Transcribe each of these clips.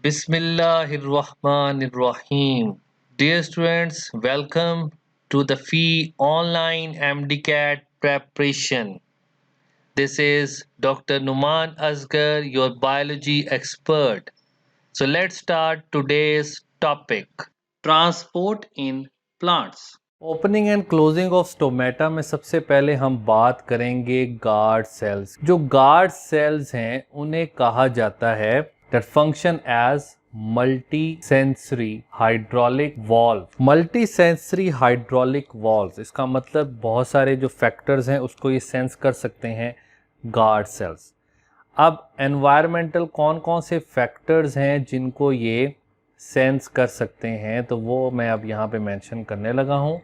Bismillahirrahmanirrahim. Dear students, welcome to the FEE online MDCAT preparation. This is Dr. Numan Asgar, your biology expert. So let's start today's topic. Transport in plants. Opening and closing of stomata में सबसे पहले हम बात करेंगे guard cells. जो guard cells हैं उन्हें कहा जाता है that function as multi sensory hydraulic valve. Multi sensory hydraulic valve इसका मतलब बहुत सारे जो फैक्टर्स हैं उसको ये सेंस कर सकते हैं गार्ड सेल्स। अब एनवायरमेंटल कौन कौन से फैक्टर्स हैं जिनको ये सेंस कर सकते हैं, तो वो मैं अब यहाँ पे मेंशन करने लगा हूँ।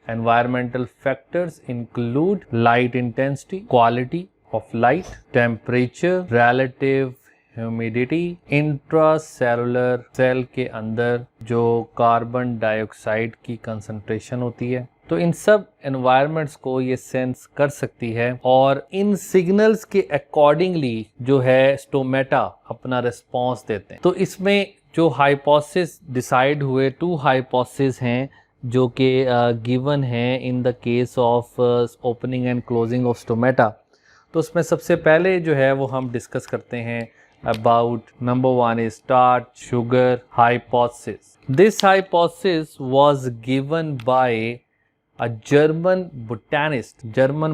Environmental factors include light intensity, quality of light, temperature, relative humidity, intracellular cell के अंदर जो कार्बन डाइऑक्साइड की कंसंट्रेशन होती है, तो इन सब एनवायरनमेंट्स को ये सेंस कर सकती है और इन सिग्नल्स के अकॉर्डिंगली जो है स्टोमेटा अपना रिस्पॉन्स देते हैं। तो इसमें जो हाइपोथेसिस डिसाइड हुए, टू हाइपोथेसिस हैं जो कि गिवन है in the case of opening and closing of stomata. तो उसमें सबसे पहले जो है वो हम डिस्कस करते हैं about number 1 is starch sugar hypothesis. This hypothesis was given by a German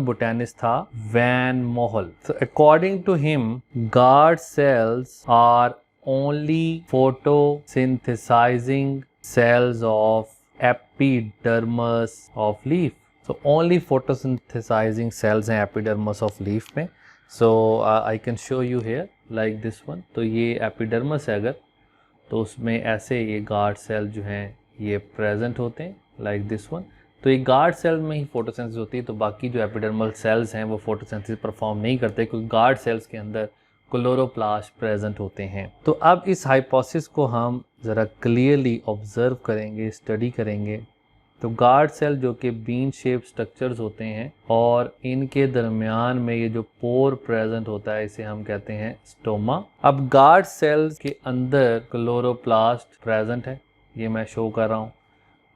botanist था von Mohl. So according to him, guard cells are only photosynthesizing cells of epidermis of leaf. So only photosynthesizing cells हैं epidermis of leaf में. So I can show you here like this one. तो ये epidermis है अगर, तो उसमें ऐसे ये guard cell जो हैं ये present होते हैं like this one. तो ये गार्ड सेल में ही फोटोसिंथेसिस होती है, तो बाकी जो एपिडर्मल सेल्स हैं वो फोटोसिंथेसिस परफॉर्म नहीं करते क्योंकि गार्ड सेल्स के अंदर क्लोरोप्लास्ट प्रेजेंट होते हैं। तो अब इस हाइपोथेसिस को हम ज़रा क्लियरली ऑब्जर्व करेंगे, स्टडी करेंगे। तो गार्ड सेल जो कि बीन शेप स्ट्रक्चर्स होते हैं और इनके दरमियान में ये जो पोर प्रेजेंट होता है इसे हम कहते हैं स्टोमा। अब गार्ड सेल्स के अंदर क्लोरोप्लास्ट प्रेजेंट है, ये मैं शो कर रहा हूँ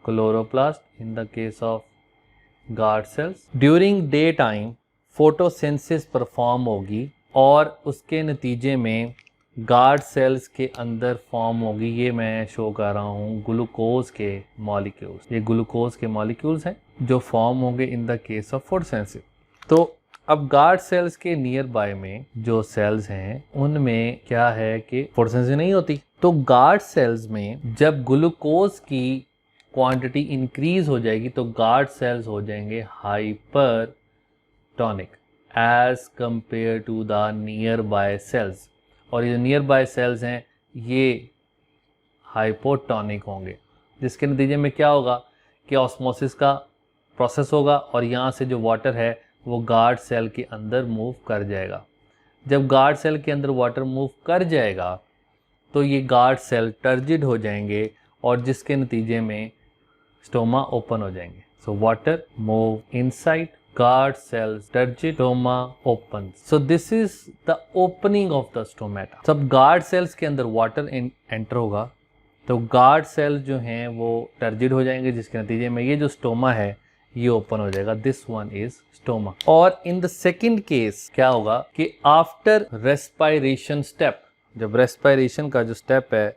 chloroplast in the case of guard cells. During day time photosynthesis perform होगी और उसके नतीजे में गार्ड सेल्स के अंदर फॉर्म होगी, ये मैं शो कर रहा हूँ ग्लूकोज के मॉलिक्यूल्स। ये ग्लूकोज के मॉलिक्यूल्स हैं जो फॉर्म होंगे in the case of photosynthesis. तो अब गार्ड सेल्स के नियर बाय में जो सेल्स हैं उनमें क्या है कि फोटोसिंथेसिस नहीं होती। तो गार्ड सेल्स में जब ग्लूकोज की क्वांटिटी इंक्रीज हो जाएगी तो गार्ड सेल्स हो जाएंगे hypertonic as compared to the nearby cells, और ये नियर बाय सेल्स हैं ये हाइपोटोनिक होंगे, जिसके नतीजे में क्या होगा कि ऑस्मोसिस का प्रोसेस होगा और यहाँ से जो वाटर है वो गार्ड सेल के अंदर मूव कर जाएगा। जब गार्ड सेल के अंदर वाटर मूव कर जाएगा तो ये गार्ड सेल टर्जिड हो जाएंगे और जिसके नतीजे में स्टोमा ओपन हो जाएंगे। So water move inside, guard cells turgid, stoma opens. So this is the opening of the stomata. जब guard cells के अंदर water enter होगा तो guard cells जो हैं वो turgid हो जाएंगे, जिसके नतीजे में ये जो stoma है ये ओपन हो जाएगा। This one is stoma. और इन द सेकेंड केस क्या होगा कि आफ्टर रेस्पायरेशन स्टेप, जब रेस्पायरेशन का जो स्टेप है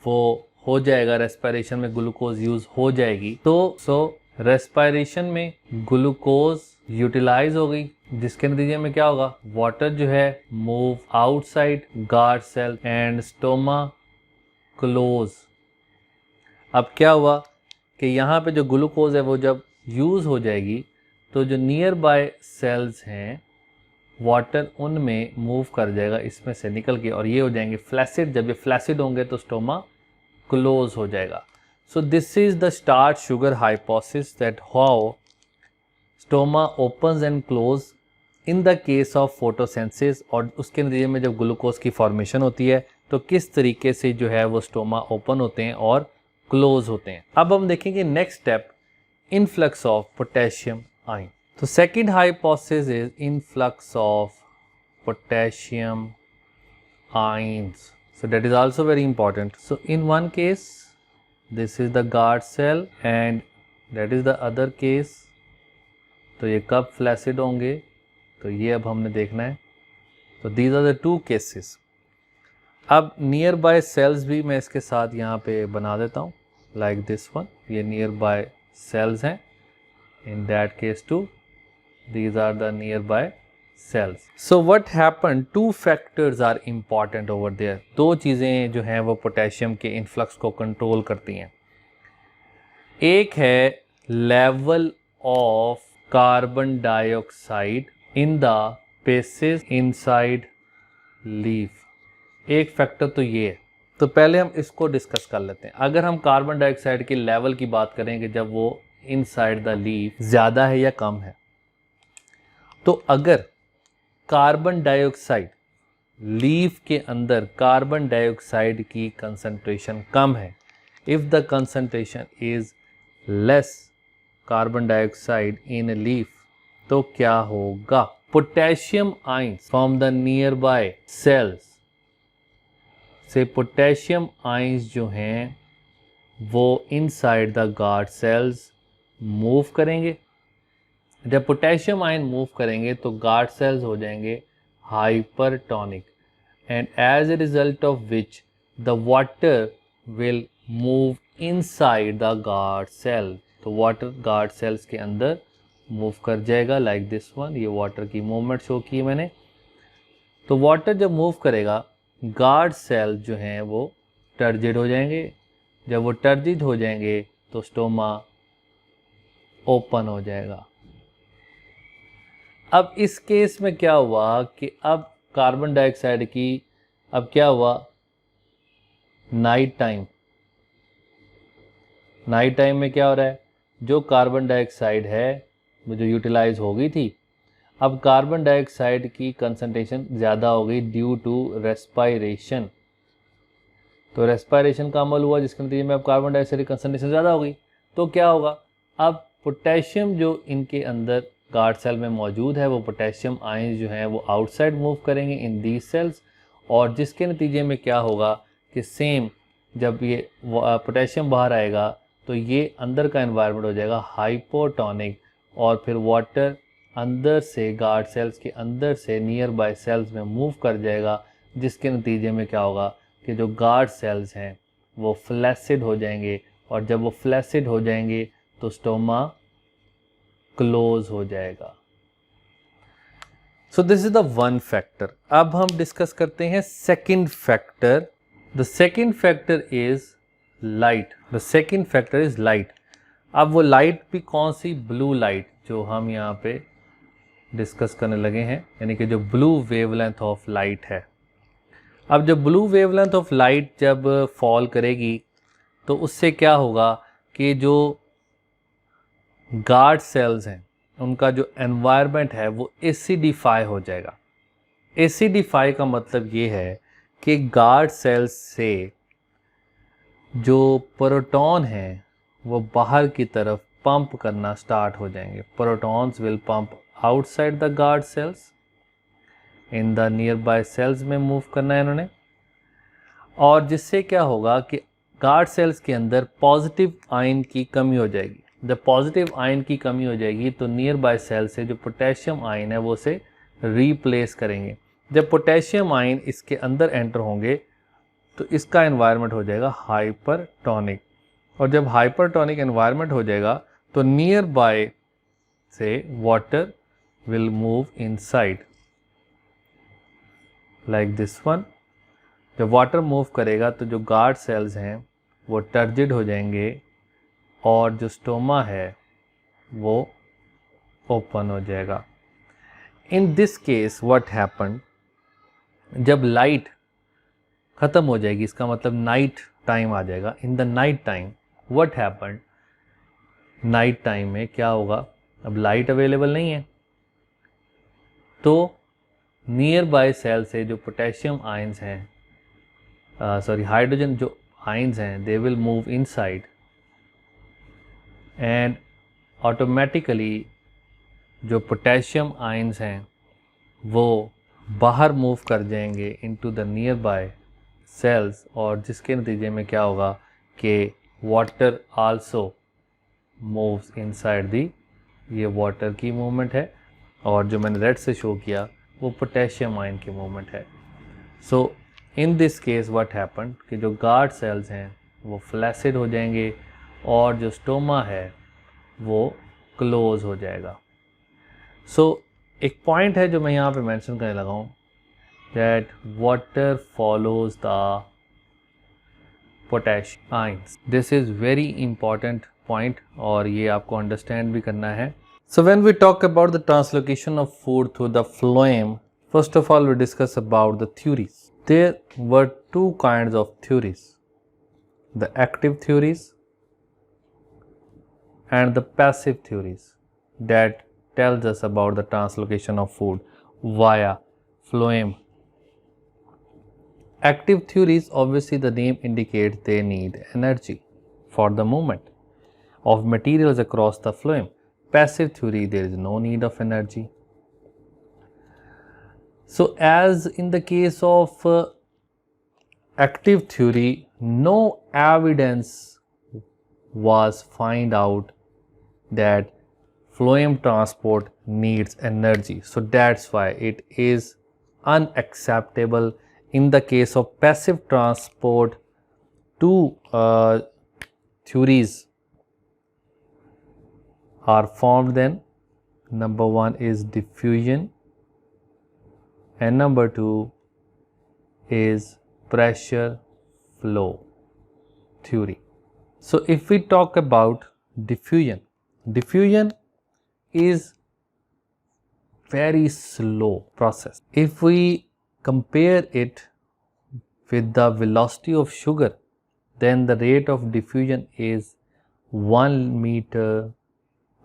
वो हो जाएगा, रेस्पायरेशन में ग्लूकोज यूज हो जाएगी, तो रेस्पायरेशन में ग्लूकोज यूटिलाइज हो गई, जिसके नतीजे में क्या होगा वाटर जो है move outside guard cell and stoma close. अब क्या हुआ कि यहाँ पे जो ग्लूकोज है वो जब यूज हो जाएगी तो जो नियर बाय सेल्स हैं वाटर उनमें मूव कर जाएगा इसमें से निकल के और ये हो जाएंगे फ्लैसिड। जब ये फ्लैसिड होंगे तो स्टोमा क्लोज हो जाएगा। So this is the starch sugar hypothesis that how stoma opens and close in the case of photosynthesis, और उसके नतीजे में जब ग्लूकोज की फॉर्मेशन होती है तो किस तरीके से जो है वो स्टोमा ओपन होते हैं और क्लोज होते हैं। अब हम देखेंगे next step, influx of potassium ion. तो second hypothesis is influx of potassium ions. So that is also very important. So in one case this is the guard cell and that is the other case. तो ये कब flaccid होंगे तो ये अब हमने देखना है. तो these are the two cases. अब नियर बाय सेल्स भी मैं इसके साथ यहाँ पे बना देता हूँ, लाइक दिस वन. ये नियर बाय सेल्स हैं. In that case too, these are the nearby cells. So what happened? Two factors are important over there. दो चीज़ें जो हैं वो पोटेशियम के इन्फ्लक्स को कंट्रोल करती हैं. एक है level of carbon dioxide in the spaces inside leaf. एक फैक्टर तो ये है. तो पहले हम इसको डिस्कस कर लेते हैं. अगर हम कार्बन डाइऑक्साइड के लेवल की बात करेंगे जब वो इनसाइड द लीफ ज़्यादा है या कम है, तो अगर कार्बन डाइऑक्साइड लीफ के अंदर कार्बन डाइऑक्साइड की कंसंट्रेशन कम है, if the concentration is less carbon dioxide in leaf, तो क्या होगा? Potassium ions from the nearby cells से पोटेशियम आयंस जो हैं वो inside the guard cells move करेंगे. जब पोटेशियम आयन मूव करेंगे तो गार्ड सेल्स हो जाएंगे hypertonic and as a result of which the water will move inside the guard cell. तो वाटर गार्ड सेल्स के अंदर मूव कर जाएगा, लाइक दिस वन. ये वाटर की मूवमेंट शो की मैंने. तो वाटर जब मूव करेगा गार्ड सेल जो हैं वो टर्जिड हो जाएंगे. जब वो टर्जिड हो जाएंगे तो स्टोमा ओपन हो जाएगा. अब इस केस में क्या हुआ कि अब कार्बन डाइऑक्साइड की अब क्या हुआ, नाइट टाइम में क्या हो रहा है, जो कार्बन डाइऑक्साइड है वो जो यूटिलाइज हो गई थी, अब कार्बन डाइऑक्साइड की कंसंट्रेशन ज़्यादा हो गई ड्यू टू रेस्पायरेशन. तो रेस्पायरेशन का अमल हुआ जिसके नतीजे में अब कार्बन डाइऑक्साइड की कंसंट्रेशन ज़्यादा हो गई. तो क्या होगा, अब पोटेशियम जो इनके अंदर गार्ड सेल में मौजूद है वो पोटेशियम आयंस जो हैं वो आउटसाइड मूव करेंगे इन दीज सेल्स, और जिसके नतीजे में क्या होगा कि सेम जब ये पोटेशियम बाहर आएगा तो ये अंदर का एनवायरनमेंट हो जाएगा हाइपोटोनिक, और फिर वाटर अंदर से गार्ड सेल्स के अंदर से नियर बाय सेल्स में मूव कर जाएगा, जिसके नतीजे में क्या होगा कि जो गार्ड सेल्स हैं वो फ्लैसिड हो जाएंगे, और जब वो फ्लैसिड हो जाएंगे तो स्टोमा क्लोज हो जाएगा. So this is the one factor. अब हम डिस्कस करते हैं second factor. The second factor is light. The second factor is light. अब वो लाइट भी कौन सी, ब्लू लाइट जो हम यहाँ पे डिस्कस करने लगे हैं, यानी कि जो ब्लू वेवलेंथ ऑफ लाइट है. अब जब ब्लू वेवलेंथ ऑफ लाइट जब फॉल करेगी तो उससे क्या होगा कि जो गार्ड सेल्स हैं उनका जो एनवायरनमेंट है वो एसिडिफाई हो जाएगा. एसिडिफाई का मतलब ये है कि गार्ड सेल्स से जो प्रोटॉन हैं वो बाहर की तरफ पंप करना स्टार्ट हो जाएंगे. Protons will pump outside the guard cells, in the nearby cells में मूव करना है इन्होंने, और जिससे क्या होगा कि गार्ड सेल्स के अंदर पॉजिटिव आयन की कमी हो जाएगी. जब पॉजिटिव आयन की कमी हो जाएगी तो नियर बाय सेल से जो पोटेशियम आयन है वो उसे रिप्लेस करेंगे. जब पोटेशियम आयन इसके अंदर एंटर होंगे तो इसका एनवायरनमेंट हो जाएगा हाइपरटोनिक, और जब हाइपरटोनिक एनवायरनमेंट हो जाएगा तो नियर बाय से water will move inside, like this one. जब वाटर मूव करेगा तो जो गार्ड सेल्स हैं वो टर्जिड हो जाएंगे, और जो स्टोमा है वो ओपन हो जाएगा. इन दिस केस व्हाट हैपन, जब लाइट ख़त्म हो जाएगी, इसका मतलब नाइट टाइम आ जाएगा. In the night time what happen, night time में क्या होगा, अब लाइट अवेलेबल नहीं है तो नियर बाय सेल से जो पोटेशियम आयंस हैं, हाइड्रोजन जो आयंस हैं, they will move inside and automatically जो पोटेशियम आयंस हैं वो बाहर मूव कर जाएंगे into the nearby cells, और जिसके नतीजे में क्या होगा कि water also moves inside the, ये वाटर की मूवमेंट है, और जो मैंने रेड से शो किया वो पोटेशियम आयन की मूवमेंट है। So in this case what happen कि जो गार्ड सेल्स हैं वो फ्लैसिड हो जाएंगे और जो स्टोमा है वो क्लोज हो जाएगा। सो एक पॉइंट है जो मैं यहाँ पे मेंशन करने लगा हूँ, that water follows the potassium ions. This is very important point और ये आपको अंडरस्टैंड भी करना है। So when we talk about the translocation of food through the phloem, first of all we discuss about the theories. There were two kinds of theories, the active theories and the passive theories that tells us about the translocation of food via phloem. Active theories, obviously the name indicates they need energy for the movement of materials across the phloem. Passive theory, there is no need of energy. So as in the case of active theory, no evidence was find out that phloem transport needs energy. So that's why it is unacceptable in the case of passive transport. Two theories are formed then. Number one is diffusion and number two is pressure flow theory. So if we talk about diffusion, diffusion is very slow process. If we compare it with the velocity of sugar, then the rate of diffusion is 1 meter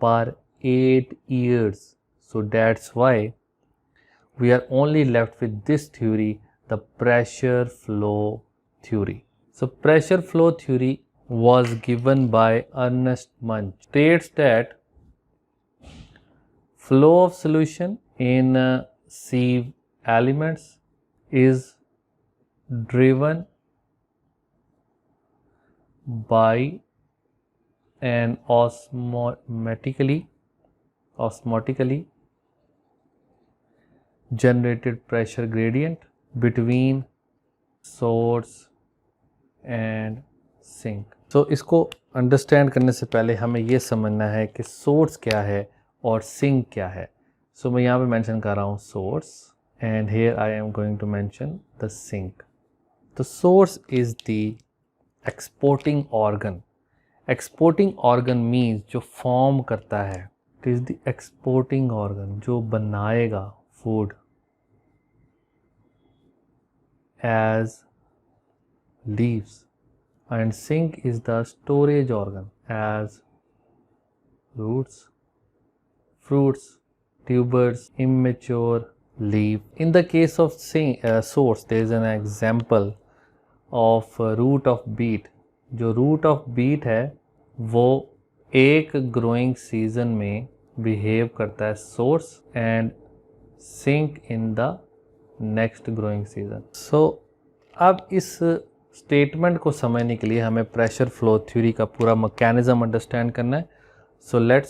per 8 years. So that's why we are only left with this theory, the pressure flow theory. So pressure flow theory was given by Ernest Munch. States that flow of solution in sieve elements is driven by an osmotically generated pressure gradient between source and sink. So इसको understand करने से पहले हमें ये समझना है कि source क्या है और सिंक क्या है. सो मैं यहाँ पे मेंशन कर रहा हूँ source and here I am going to mention the sink. The source is the exporting organ. Exporting organ means जो फॉर्म करता है. It is the exporting organ जो बनाएगा food as leaves, and sink is the storage organ as roots, fruits, tubers, immature leaf. In the case of source, there is an example of root of beet. जो root of beet है वो एक growing season में behave करता है source and sink in the next growing season. So अब इस statement को समझने के लिए हमें प्रेशर फ्लो थ्योरी का पूरा मैकेनिज्म अंडरस्टैंड करना है. So let's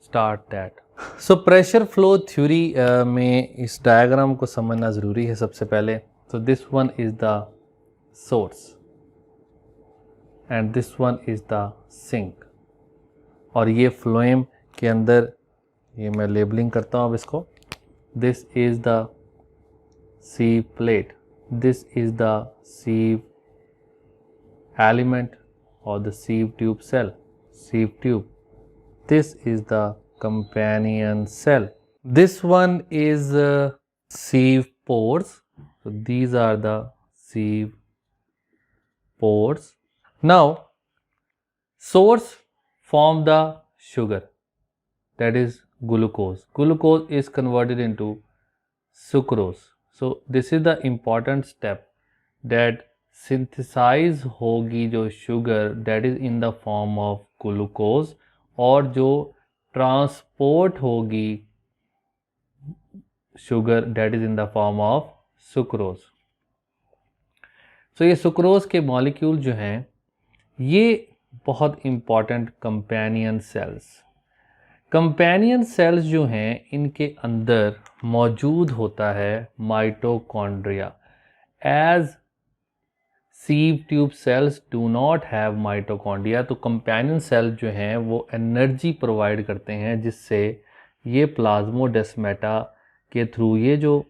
start that. So pressure flow theory में इस डायग्राम को समझना ज़रूरी है सबसे पहले. So this one is the source and this one is the sink. और ये फ्लोएम के अंदर, ये मैं लेबलिंग करता हूँ अब इसको. This is the sieve plate, this is the sieve element or the sieve tube cell, sieve tube. This is the companion cell. This one is sieve pores. So these are the sieve pores. Now source form the sugar, that is glucose. Glucose is converted into sucrose. So this is the important step that synthesize होगी जो sugar that is in the form of glucose और जो transport होगी sugar that is in the form of sucrose. सो ये sucrose के molecule जो हैं ये बहुत इम्पॉर्टेंट कंपेनियन सेल्स जो हैं इनके अंदर मौजूद होता है mitochondria. As sieve tube cells do not have mitochondria, तो कंपेनियन सेल जो हैं वो एनर्जी प्रोवाइड करते हैं जिससे ये प्लाज्मोडेस्माटा के थ्रू ये जो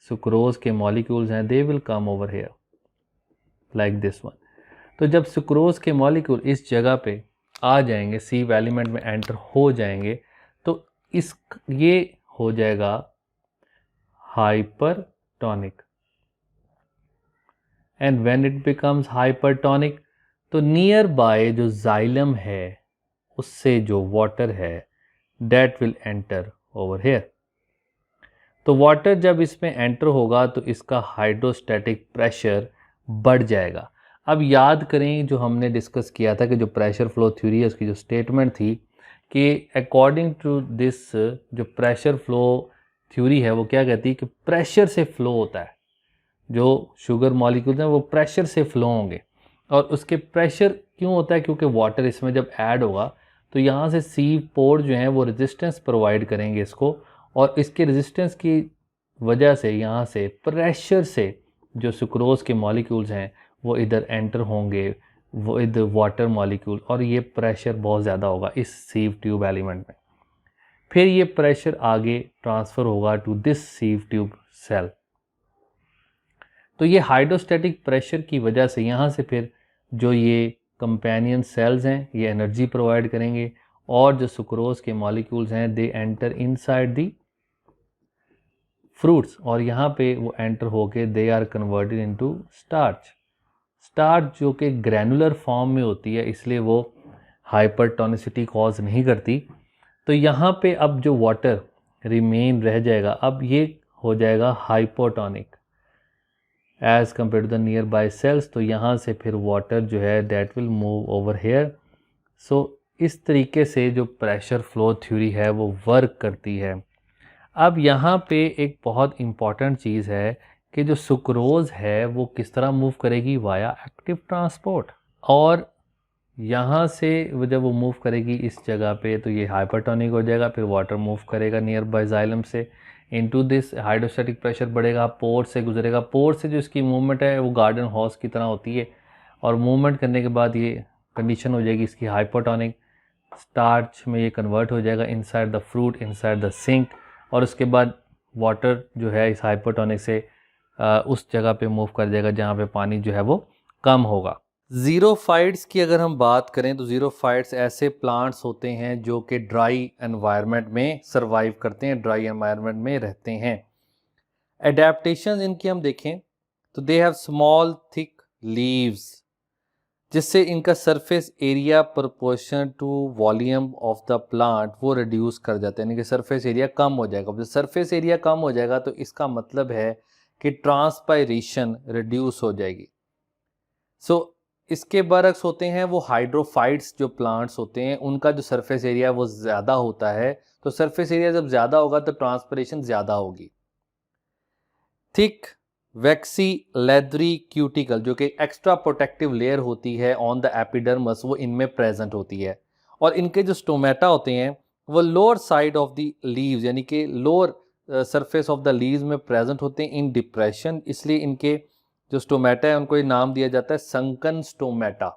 सुक्रोज के मॉलिक्यूल्स हैं they will come over here like this one. तो जब सुक्रोज के मॉलिक्यूल इस जगह पे आ जाएंगे, सीव एलिमेंट में एंटर हो जाएंगे, तो ये हो जाएगा hypertonic. And when it becomes hypertonic तो नियर बाय जो जाइलम है उससे जो वाटर है that will enter over here. तो वाटर जब इसमें एंटर होगा तो इसका हाइड्रोस्टैटिक प्रेशर बढ़ जाएगा। अब याद करें जो हमने डिस्कस किया था कि जो प्रेशर फ्लो थ्योरी है उसकी जो स्टेटमेंट थी कि अकॉर्डिंग टू दिस जो प्रेशर फ्लो थ्योरी है वो क्या कहती है कि प्रेशर से फ्लो होता है, जो शुगर मॉलिक्यूल्स हैं वो प्रेशर से फ्लो होंगे। और उसके प्रेशर क्यों होता है? क्योंकि वाटर इसमें जब ऐड होगा तो यहाँ से सीव पोर जो हैं वो रेजिस्टेंस प्रोवाइड करेंगे इसको, और इसके रेजिस्टेंस की वजह से यहाँ से प्रेशर से जो सुक्रोज के मॉलिक्यूल्स हैं वो इधर एंटर होंगे वो इधर वाटर मॉलिक्यूल, और ये प्रेशर बहुत ज़्यादा होगा इस सीव ट्यूब एलिमेंट में। फिर ये प्रेशर आगे ट्रांसफ़र होगा to this sieve tube cell. तो ये हाइड्रोस्टैटिक प्रेशर की वजह से यहाँ से फिर जो ये कंपेनियन सेल्स हैं ये एनर्जी प्रोवाइड करेंगे, और जो सुक्रोज के मॉलिक्यूल्स हैं they enter inside the fruits, और यहाँ पे वो एंटर होके they are converted into starch जो कि ग्रैनुलर फॉर्म में होती है, इसलिए वो हाइपरटोनिसिटी कॉज नहीं करती। तो यहाँ पे अब जो वाटर रिमेन रह जाएगा अब ये हो जाएगा hypotonic as compare to the nearby cells. तो यहाँ से फिर वाटर जो है that will move over here. So इस तरीके से जो प्रेशर फ्लो थ्योरी है वो वर्क करती है। अब यहाँ पे एक बहुत इम्पॉर्टेंट चीज़ है कि जो सुक्रोज है वो किस तरह मूव करेगी वाया एक्टिव ट्रांसपोर्ट, और यहाँ से जब वो मूव करेगी इस जगह पे तो ये हाइपरटोनिक हो जाएगा, फिर वाटर मूव करेगा नियर बाय जाइलम से इनटू दिस, हाइड्रोस्टैटिक प्रेशर बढ़ेगा, पोर से गुजरेगा, पोर से जो इसकी मूवमेंट है वो गार्डन हॉर्स की तरह होती है, और मूवमेंट करने के बाद ये कंडीशन हो जाएगी इसकी हाइपरटोनिक, स्टार्च में ये कन्वर्ट हो जाएगा inside the fruit inside the sink, और उसके बाद वाटर जो है इस हाइपरटोनिक से उस जगह पे मूव कर जाएगा जहाँ पे पानी जो है वो कम होगा। ज़ीरोफाइट्स की अगर हम बात करें तो ज़ीरोफाइट्स ऐसे प्लांट्स होते हैं जो कि ड्राई एनवायरनमेंट में सरवाइव करते हैं, ड्राई एनवायरनमेंट में रहते हैं। एडेप्टेशन इनकी हम देखें तो they have small thick leaves, जिससे इनका surface area proportion to volume of the plant वो रिड्यूस कर जाते हैं, यानी कि सरफेस एरिया कम हो जाएगा। जब सरफेस एरिया कम हो जाएगा तो इसका मतलब है कि ट्रांसपायरेशन रिड्यूस हो जाएगी। सो इसके बरक्स होते हैं वो हाइड्रोफाइट्स जो प्लांट्स होते हैं उनका जो सरफेस एरिया वो ज़्यादा होता है, तो सरफेस एरिया जब ज़्यादा होगा तो ट्रांसपिरेशन ज़्यादा होगी। थिक वैक्सी लेदरी क्यूटिकल जो कि एक्स्ट्रा प्रोटेक्टिव लेयर होती है ऑन द एपिडर्मस वो इनमें प्रेजेंट होती है, और इनके जो स्टोमेटा होते हैं वो lower side of the leaves यानी कि lower surface of the leaves में प्रेजेंट होते हैं इन डिप्रेशन, इसलिए इनके जो स्टोमेटा है उनको ये नाम दिया जाता है संकन स्टोमेटा।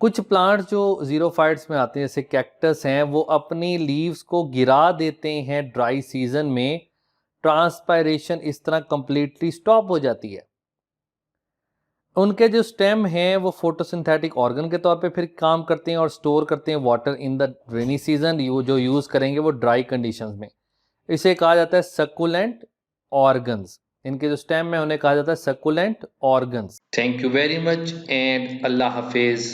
कुछ प्लांट्स जो ज़ीरोफाइट्स में आते हैं जैसे कैक्टस हैं वो अपनी लीव्स को गिरा देते हैं ड्राई सीजन में, ट्रांसपायरेशन इस तरह कंप्लीटली स्टॉप हो जाती है। उनके जो स्टेम हैं वो फोटोसिंथेटिक ऑर्गन के तौर पे फिर काम करते हैं और स्टोर करते हैं water in the rainy season, जो यूज़ करेंगे वो ड्राई कंडीशंस में। इसे कहा जाता है सकुलेंट ऑर्गन्स, इनके जो स्टेम है उन्हें कहा जाता है succulent organs. Thank you very much and Allah Hafiz.